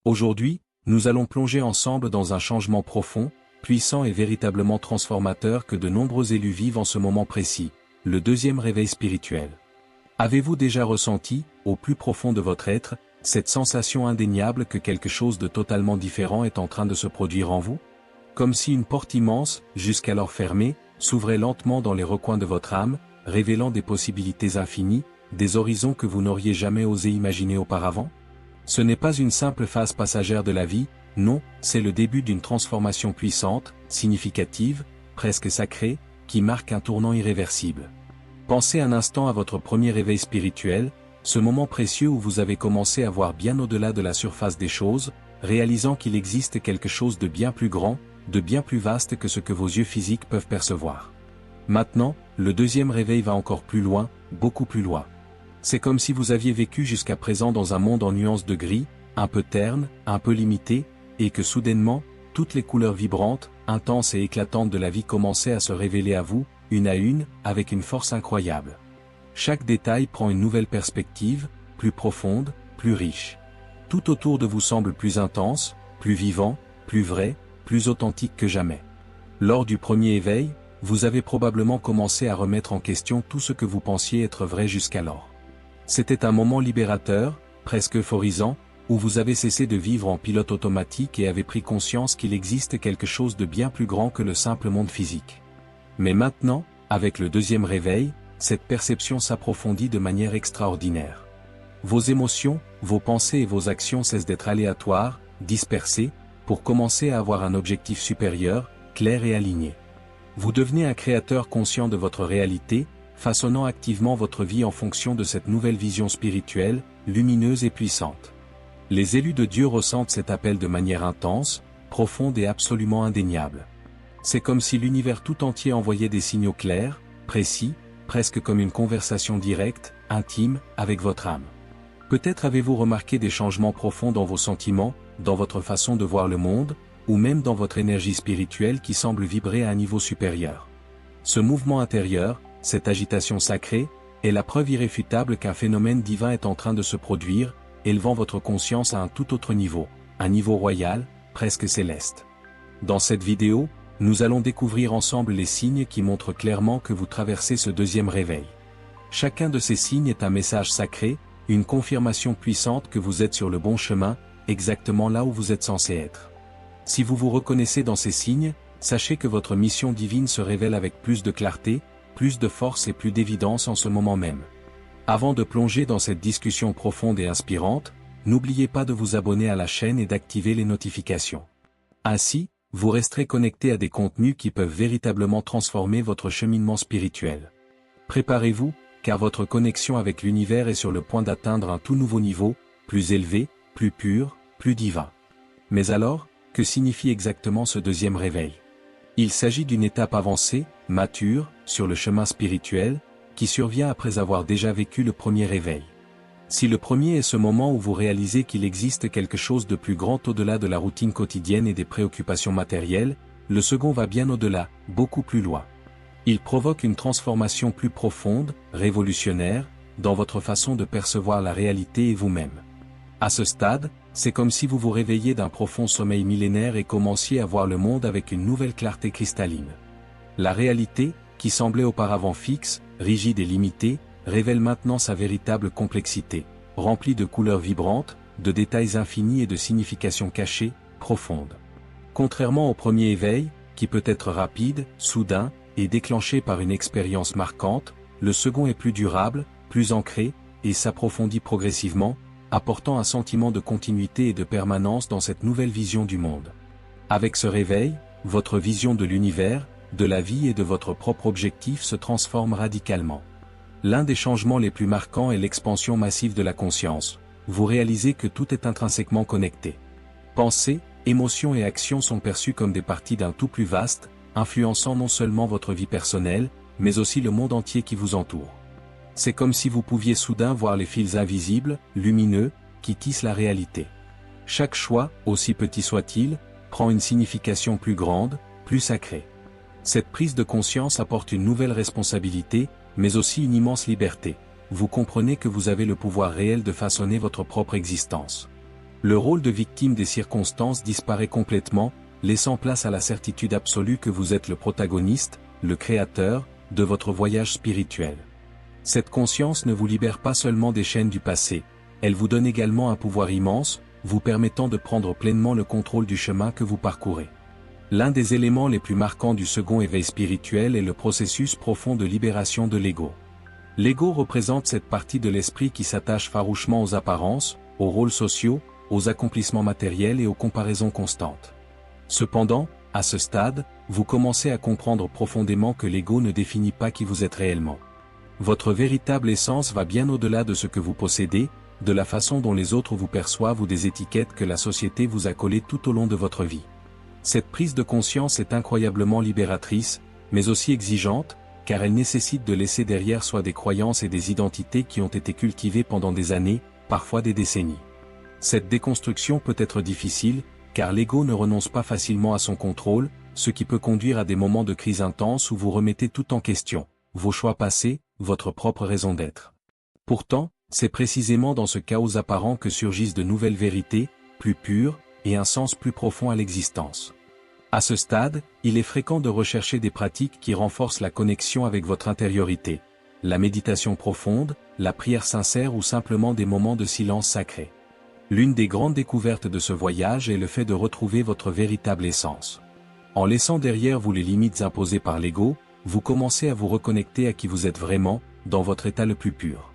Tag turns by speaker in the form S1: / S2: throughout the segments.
S1: Aujourd'hui, nous allons plonger ensemble dans un changement profond, puissant et véritablement transformateur que de nombreux élus vivent en ce moment précis, le deuxième réveil spirituel. Avez-vous déjà ressenti, au plus profond de votre être, cette sensation indéniable que quelque chose de totalement différent est en train de se produire en vous? Comme si une porte immense, jusqu'alors fermée, s'ouvrait lentement dans les recoins de votre âme, révélant des possibilités infinies, des horizons que vous n'auriez jamais osé imaginer auparavant? Ce n'est pas une simple phase passagère de la vie, non, c'est le début d'une transformation puissante, significative, presque sacrée, qui marque un tournant irréversible. Pensez un instant à votre premier réveil spirituel, ce moment précieux où vous avez commencé à voir bien au-delà de la surface des choses, réalisant qu'il existe quelque chose de bien plus grand, de bien plus vaste que ce que vos yeux physiques peuvent percevoir. Maintenant, le deuxième réveil va encore plus loin, beaucoup plus loin. C'est comme si vous aviez vécu jusqu'à présent dans un monde en nuances de gris, un peu terne, un peu limité, et que soudainement, toutes les couleurs vibrantes, intenses et éclatantes de la vie commençaient à se révéler à vous, une à une, avec une force incroyable. Chaque détail prend une nouvelle perspective, plus profonde, plus riche. Tout autour de vous semble plus intense, plus vivant, plus vrai, plus authentique que jamais. Lors du premier éveil, vous avez probablement commencé à remettre en question tout ce que vous pensiez être vrai jusqu'alors. C'était un moment libérateur, presque euphorisant, où vous avez cessé de vivre en pilote automatique et avez pris conscience qu'il existe quelque chose de bien plus grand que le simple monde physique. Mais maintenant, avec le deuxième réveil, cette perception s'approfondit de manière extraordinaire. Vos émotions, vos pensées et vos actions cessent d'être aléatoires, dispersées, pour commencer à avoir un objectif supérieur, clair et aligné. Vous devenez un créateur conscient de votre réalité, façonnant activement votre vie en fonction de cette nouvelle vision spirituelle, lumineuse et puissante. Les élus de Dieu ressentent cet appel de manière intense, profonde et absolument indéniable. C'est comme si l'univers tout entier envoyait des signaux clairs, précis, presque comme une conversation directe, intime, avec votre âme. Peut-être avez-vous remarqué des changements profonds dans vos sentiments, dans votre façon de voir le monde, ou même dans votre énergie spirituelle qui semble vibrer à un niveau supérieur. Ce mouvement intérieur, cette agitation sacrée, est la preuve irréfutable qu'un phénomène divin est en train de se produire, élevant votre conscience à un tout autre niveau, un niveau royal, presque céleste. Dans cette vidéo, nous allons découvrir ensemble les signes qui montrent clairement que vous traversez ce deuxième réveil. Chacun de ces signes est un message sacré, une confirmation puissante que vous êtes sur le bon chemin, exactement là où vous êtes censé être. Si vous vous reconnaissez dans ces signes, sachez que votre mission divine se révèle avec plus de clarté, plus de force et plus d'évidence en ce moment même. Avant de plonger dans cette discussion profonde et inspirante, n'oubliez pas de vous abonner à la chaîne et d'activer les notifications. Ainsi, vous resterez connecté à des contenus qui peuvent véritablement transformer votre cheminement spirituel. Préparez-vous, car votre connexion avec l'univers est sur le point d'atteindre un tout nouveau niveau, plus élevé, plus pur, plus divin. Mais alors, que signifie exactement ce deuxième réveil? Il s'agit d'une étape avancée, mature, sur le chemin spirituel, qui survient après avoir déjà vécu le premier réveil. Si le premier est ce moment où vous réalisez qu'il existe quelque chose de plus grand au-delà de la routine quotidienne et des préoccupations matérielles, le second va bien au-delà, beaucoup plus loin. Il provoque une transformation plus profonde, révolutionnaire, dans votre façon de percevoir la réalité et vous-même. À ce stade, c'est comme si vous vous réveilliez d'un profond sommeil millénaire et commenciez à voir le monde avec une nouvelle clarté cristalline. La réalité, qui semblait auparavant fixe, rigide et limitée, révèle maintenant sa véritable complexité, remplie de couleurs vibrantes, de détails infinis et de significations cachées, profondes. Contrairement au premier éveil, qui peut être rapide, soudain, et déclenché par une expérience marquante, le second est plus durable, plus ancré, et s'approfondit progressivement, apportant un sentiment de continuité et de permanence dans cette nouvelle vision du monde. Avec ce réveil, votre vision de l'univers, de la vie et de votre propre objectif se transforme radicalement. L'un des changements les plus marquants est l'expansion massive de la conscience. Vous réalisez que tout est intrinsèquement connecté. Pensées, émotions et actions sont perçues comme des parties d'un tout plus vaste, influençant non seulement votre vie personnelle, mais aussi le monde entier qui vous entoure. C'est comme si vous pouviez soudain voir les fils invisibles, lumineux, qui tissent la réalité. Chaque choix, aussi petit soit-il, prend une signification plus grande, plus sacrée. Cette prise de conscience apporte une nouvelle responsabilité, mais aussi une immense liberté. Vous comprenez que vous avez le pouvoir réel de façonner votre propre existence. Le rôle de victime des circonstances disparaît complètement, laissant place à la certitude absolue que vous êtes le protagoniste, le créateur, de votre voyage spirituel. Cette conscience ne vous libère pas seulement des chaînes du passé, elle vous donne également un pouvoir immense, vous permettant de prendre pleinement le contrôle du chemin que vous parcourez. L'un des éléments les plus marquants du second éveil spirituel est le processus profond de libération de l'ego. L'ego représente cette partie de l'esprit qui s'attache farouchement aux apparences, aux rôles sociaux, aux accomplissements matériels et aux comparaisons constantes. Cependant, à ce stade, vous commencez à comprendre profondément que l'ego ne définit pas qui vous êtes réellement. Votre véritable essence va bien au-delà de ce que vous possédez, de la façon dont les autres vous perçoivent ou des étiquettes que la société vous a collées tout au long de votre vie. Cette prise de conscience est incroyablement libératrice, mais aussi exigeante, car elle nécessite de laisser derrière soi des croyances et des identités qui ont été cultivées pendant des années, parfois des décennies. Cette déconstruction peut être difficile, car l'ego ne renonce pas facilement à son contrôle, ce qui peut conduire à des moments de crise intense où vous remettez tout en question, vos choix passés, votre propre raison d'être. Pourtant, c'est précisément dans ce chaos apparent que surgissent de nouvelles vérités, plus pures, et un sens plus profond à l'existence. À ce stade, il est fréquent de rechercher des pratiques qui renforcent la connexion avec votre intériorité, la méditation profonde, la prière sincère ou simplement des moments de silence sacré. L'une des grandes découvertes de ce voyage est le fait de retrouver votre véritable essence. En laissant derrière vous les limites imposées par l'ego, vous commencez à vous reconnecter à qui vous êtes vraiment, dans votre état le plus pur.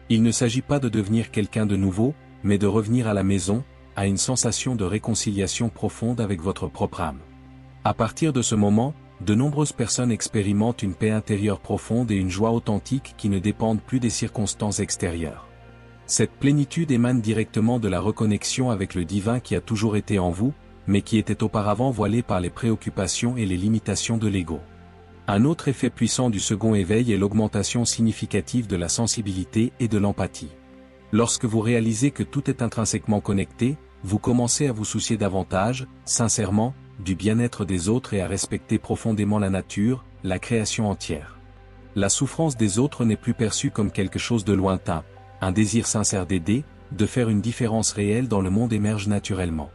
S1: Il ne s'agit pas de devenir quelqu'un de nouveau, mais de revenir à la maison, à une sensation de réconciliation profonde avec votre propre âme. À partir de ce moment, de nombreuses personnes expérimentent une paix intérieure profonde et une joie authentique qui ne dépendent plus des circonstances extérieures. Cette plénitude émane directement de la reconnexion avec le divin qui a toujours été en vous, mais qui était auparavant voilé par les préoccupations et les limitations de l'ego. Un autre effet puissant du second éveil est l'augmentation significative de la sensibilité et de l'empathie. Lorsque vous réalisez que tout est intrinsèquement connecté, vous commencez à vous soucier davantage, sincèrement, du bien-être des autres et à respecter profondément la nature, la création entière. La souffrance des autres n'est plus perçue comme quelque chose de lointain, un désir sincère d'aider, de faire une différence réelle dans le monde émerge naturellement.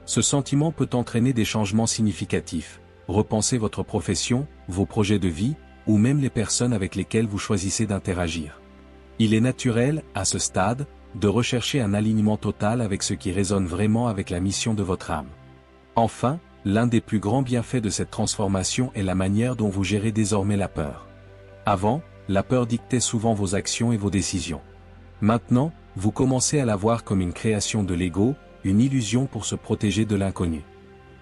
S1: Ce sentiment peut entraîner des changements significatifs, repenser votre profession, vos projets de vie, ou même les personnes avec lesquelles vous choisissez d'interagir. Il est naturel, à ce stade, de rechercher un alignement total avec ce qui résonne vraiment avec la mission de votre âme. Enfin, l'un des plus grands bienfaits de cette transformation est la manière dont vous gérez désormais la peur. Avant, la peur dictait souvent vos actions et vos décisions. Maintenant, vous commencez à la voir comme une création de l'ego, une illusion pour se protéger de l'inconnu.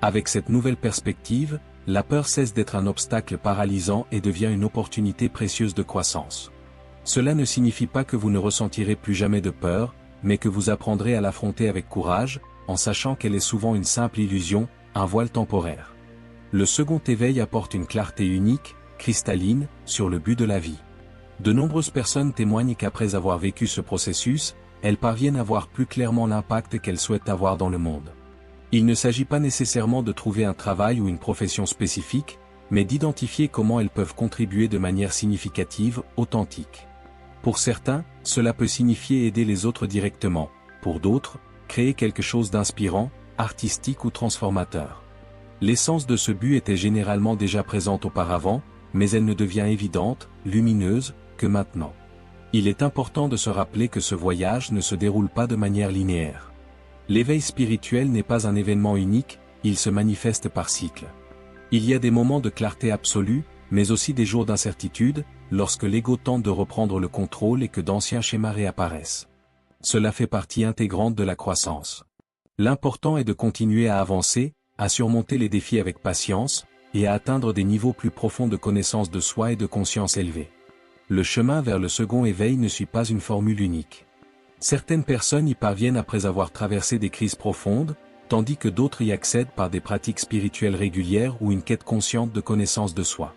S1: Avec cette nouvelle perspective, la peur cesse d'être un obstacle paralysant et devient une opportunité précieuse de croissance. Cela ne signifie pas que vous ne ressentirez plus jamais de peur, mais que vous apprendrez à l'affronter avec courage, en sachant qu'elle est souvent une simple illusion, un voile temporaire. Le second éveil apporte une clarté unique, cristalline, sur le but de la vie. De nombreuses personnes témoignent qu'après avoir vécu ce processus, elles parviennent à voir plus clairement l'impact qu'elles souhaitent avoir dans le monde. Il ne s'agit pas nécessairement de trouver un travail ou une profession spécifique, mais d'identifier comment elles peuvent contribuer de manière significative, authentique. Pour certains, cela peut signifier aider les autres directement, pour d'autres, créer quelque chose d'inspirant, artistique ou transformateur. L'essence de ce but était généralement déjà présente auparavant, mais elle ne devient évidente, lumineuse, que maintenant. Il est important de se rappeler que ce voyage ne se déroule pas de manière linéaire. L'éveil spirituel n'est pas un événement unique, il se manifeste par cycles. Il y a des moments de clarté absolue, mais aussi des jours d'incertitude, lorsque l'ego tente de reprendre le contrôle et que d'anciens schémas réapparaissent. Cela fait partie intégrante de la croissance. L'important est de continuer à avancer, à surmonter les défis avec patience, et à atteindre des niveaux plus profonds de connaissance de soi et de conscience élevée. Le chemin vers le second éveil ne suit pas une formule unique. Certaines personnes y parviennent après avoir traversé des crises profondes, tandis que d'autres y accèdent par des pratiques spirituelles régulières ou une quête consciente de connaissance de soi.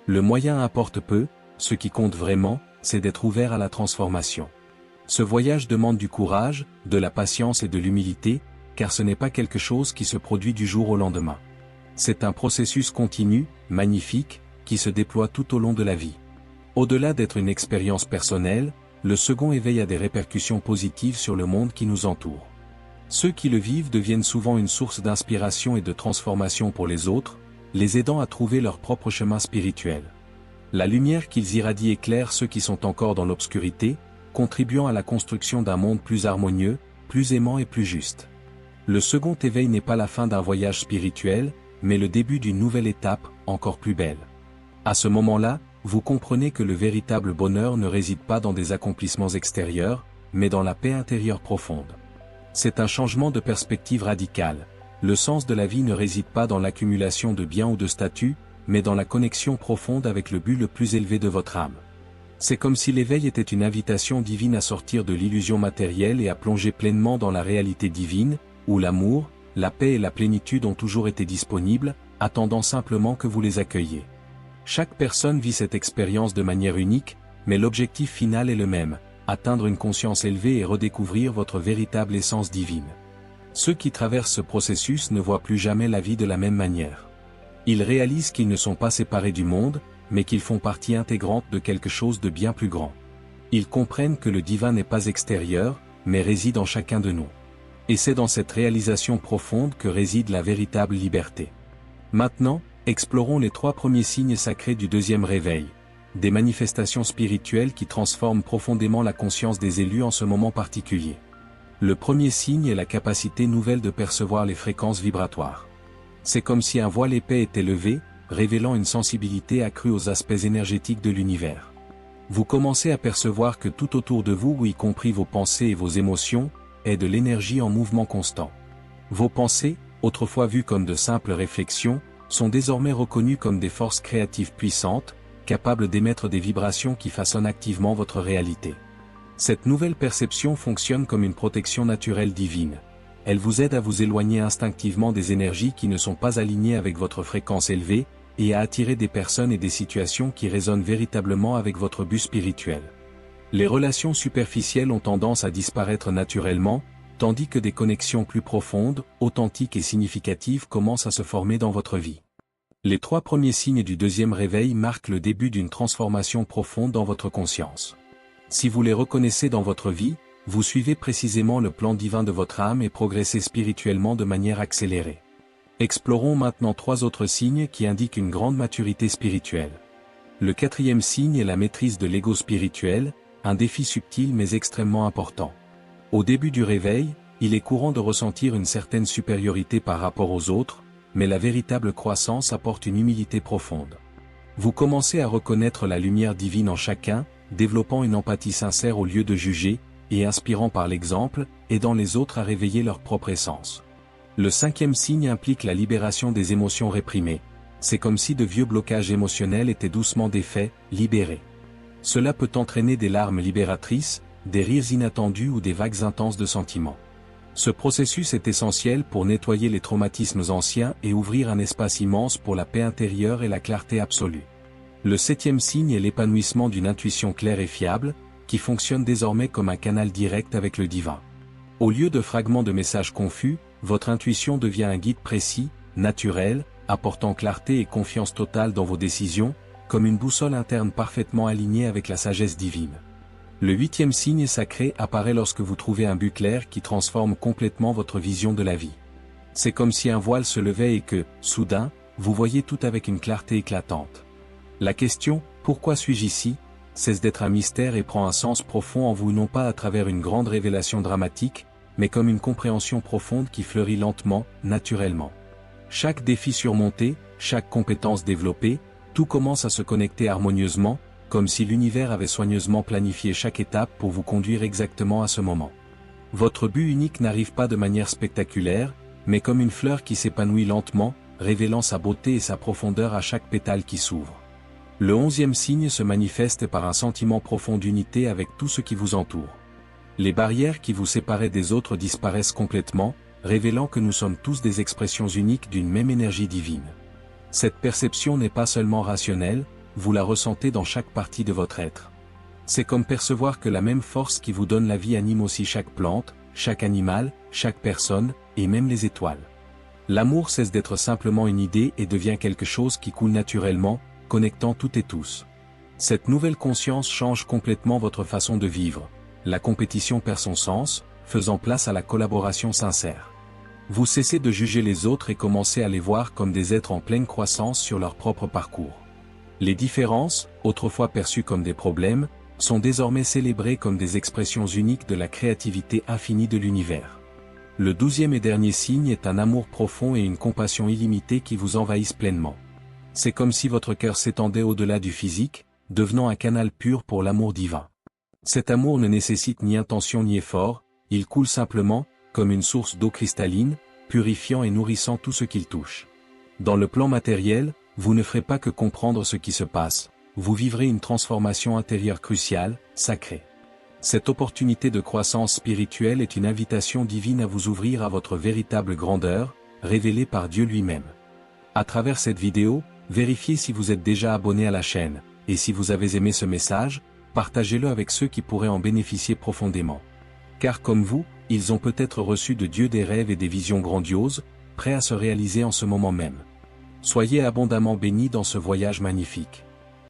S1: Le moyen importe peu, ce qui compte vraiment, c'est d'être ouvert à la transformation. Ce voyage demande du courage, de la patience et de l'humilité, car ce n'est pas quelque chose qui se produit du jour au lendemain. C'est un processus continu, magnifique, qui se déploie tout au long de la vie. Au-delà d'être une expérience personnelle, le second éveil a des répercussions positives sur le monde qui nous entoure. Ceux qui le vivent deviennent souvent une source d'inspiration et de transformation pour les autres, les aidant à trouver leur propre chemin spirituel. La lumière qu'ils irradient éclaire ceux qui sont encore dans l'obscurité, contribuant à la construction d'un monde plus harmonieux, plus aimant et plus juste. Le second éveil n'est pas la fin d'un voyage spirituel, mais le début d'une nouvelle étape, encore plus belle. À ce moment-là, vous comprenez que le véritable bonheur ne réside pas dans des accomplissements extérieurs, mais dans la paix intérieure profonde. C'est un changement de perspective radical. Le sens de la vie ne réside pas dans l'accumulation de biens ou de statuts, mais dans la connexion profonde avec le but le plus élevé de votre âme. C'est comme si l'éveil était une invitation divine à sortir de l'illusion matérielle et à plonger pleinement dans la réalité divine, où l'amour, la paix et la plénitude ont toujours été disponibles, attendant simplement que vous les accueilliez. Chaque personne vit cette expérience de manière unique, mais l'objectif final est le même, atteindre une conscience élevée et redécouvrir votre véritable essence divine. Ceux qui traversent ce processus ne voient plus jamais la vie de la même manière. Ils réalisent qu'ils ne sont pas séparés du monde, mais qu'ils font partie intégrante de quelque chose de bien plus grand. Ils comprennent que le divin n'est pas extérieur, mais réside en chacun de nous. Et c'est dans cette réalisation profonde que réside la véritable liberté. Maintenant, explorons les 3 premiers signes sacrés du deuxième réveil. Des manifestations spirituelles qui transforment profondément la conscience des élus en ce moment particulier. Le premier signe est la capacité nouvelle de percevoir les fréquences vibratoires. C'est comme si un voile épais était levé, révélant une sensibilité accrue aux aspects énergétiques de l'univers. Vous commencez à percevoir que tout autour de vous, y compris vos pensées et vos émotions, est de l'énergie en mouvement constant. Vos pensées, autrefois vues comme de simples réflexions, sont désormais reconnues comme des forces créatives puissantes, capables d'émettre des vibrations qui façonnent activement votre réalité. Cette nouvelle perception fonctionne comme une protection naturelle divine. Elle vous aide à vous éloigner instinctivement des énergies qui ne sont pas alignées avec votre fréquence élevée, et à attirer des personnes et des situations qui résonnent véritablement avec votre but spirituel. Les relations superficielles ont tendance à disparaître naturellement, tandis que des connexions plus profondes, authentiques et significatives commencent à se former dans votre vie. Les 3 premiers signes du deuxième réveil marquent le début d'une transformation profonde dans votre conscience. Si vous les reconnaissez dans votre vie, vous suivez précisément le plan divin de votre âme et progressez spirituellement de manière accélérée. Explorons maintenant 3 autres signes qui indiquent une grande maturité spirituelle. Le 4e signe est la maîtrise de l'ego spirituel, un défi subtil mais extrêmement important. Au début du réveil, il est courant de ressentir une certaine supériorité par rapport aux autres, mais la véritable croissance apporte une humilité profonde. Vous commencez à reconnaître la lumière divine en chacun, développant une empathie sincère au lieu de juger, et inspirant par l'exemple, aidant les autres à réveiller leur propre essence. Le 5e signe implique la libération des émotions réprimées. C'est comme si de vieux blocages émotionnels étaient doucement défaits, libérés. Cela peut entraîner des larmes libératrices, des rires inattendus ou des vagues intenses de sentiments. Ce processus est essentiel pour nettoyer les traumatismes anciens et ouvrir un espace immense pour la paix intérieure et la clarté absolue. Le 7e signe est l'épanouissement d'une intuition claire et fiable, qui fonctionne désormais comme un canal direct avec le divin. Au lieu de fragments de messages confus, votre intuition devient un guide précis, naturel, apportant clarté et confiance totale dans vos décisions, comme une boussole interne parfaitement alignée avec la sagesse divine. Le 8e signe sacré apparaît lorsque vous trouvez un but clair qui transforme complètement votre vision de la vie. C'est comme si un voile se levait et que, soudain, vous voyez tout avec une clarté éclatante. La question « Pourquoi suis-je ici ?» cesse d'être un mystère et prend un sens profond en vous, non pas à travers une grande révélation dramatique, mais comme une compréhension profonde qui fleurit lentement, naturellement. Chaque défi surmonté, chaque compétence développée, tout commence à se connecter harmonieusement, comme si l'univers avait soigneusement planifié chaque étape pour vous conduire exactement à ce moment. Votre but unique n'arrive pas de manière spectaculaire, mais comme une fleur qui s'épanouit lentement, révélant sa beauté et sa profondeur à chaque pétale qui s'ouvre. Le 11e signe se manifeste par un sentiment profond d'unité avec tout ce qui vous entoure. Les barrières qui vous séparaient des autres disparaissent complètement, révélant que nous sommes tous des expressions uniques d'une même énergie divine. Cette perception n'est pas seulement rationnelle, vous la ressentez dans chaque partie de votre être. C'est comme percevoir que la même force qui vous donne la vie anime aussi chaque plante, chaque animal, chaque personne, et même les étoiles. L'amour cesse d'être simplement une idée et devient quelque chose qui coule naturellement, connectant toutes et tous. Cette nouvelle conscience change complètement votre façon de vivre. La compétition perd son sens, faisant place à la collaboration sincère. Vous cessez de juger les autres et commencez à les voir comme des êtres en pleine croissance sur leur propre parcours. Les différences, autrefois perçues comme des problèmes, sont désormais célébrées comme des expressions uniques de la créativité infinie de l'univers. Le 12e et dernier signe est un amour profond et une compassion illimitée qui vous envahissent pleinement. C'est comme si votre cœur s'étendait au-delà du physique, devenant un canal pur pour l'amour divin. Cet amour ne nécessite ni intention ni effort, il coule simplement, comme une source d'eau cristalline, purifiant et nourrissant tout ce qu'il touche. Dans le plan matériel, vous ne ferez pas que comprendre ce qui se passe, vous vivrez une transformation intérieure cruciale, sacrée. Cette opportunité de croissance spirituelle est une invitation divine à vous ouvrir à votre véritable grandeur, révélée par Dieu lui-même. À travers cette vidéo, vérifiez si vous êtes déjà abonné à la chaîne, et si vous avez aimé ce message, partagez-le avec ceux qui pourraient en bénéficier profondément. Car comme vous, ils ont peut-être reçu de Dieu des rêves et des visions grandioses, prêts à se réaliser en ce moment même. Soyez abondamment bénis dans ce voyage magnifique.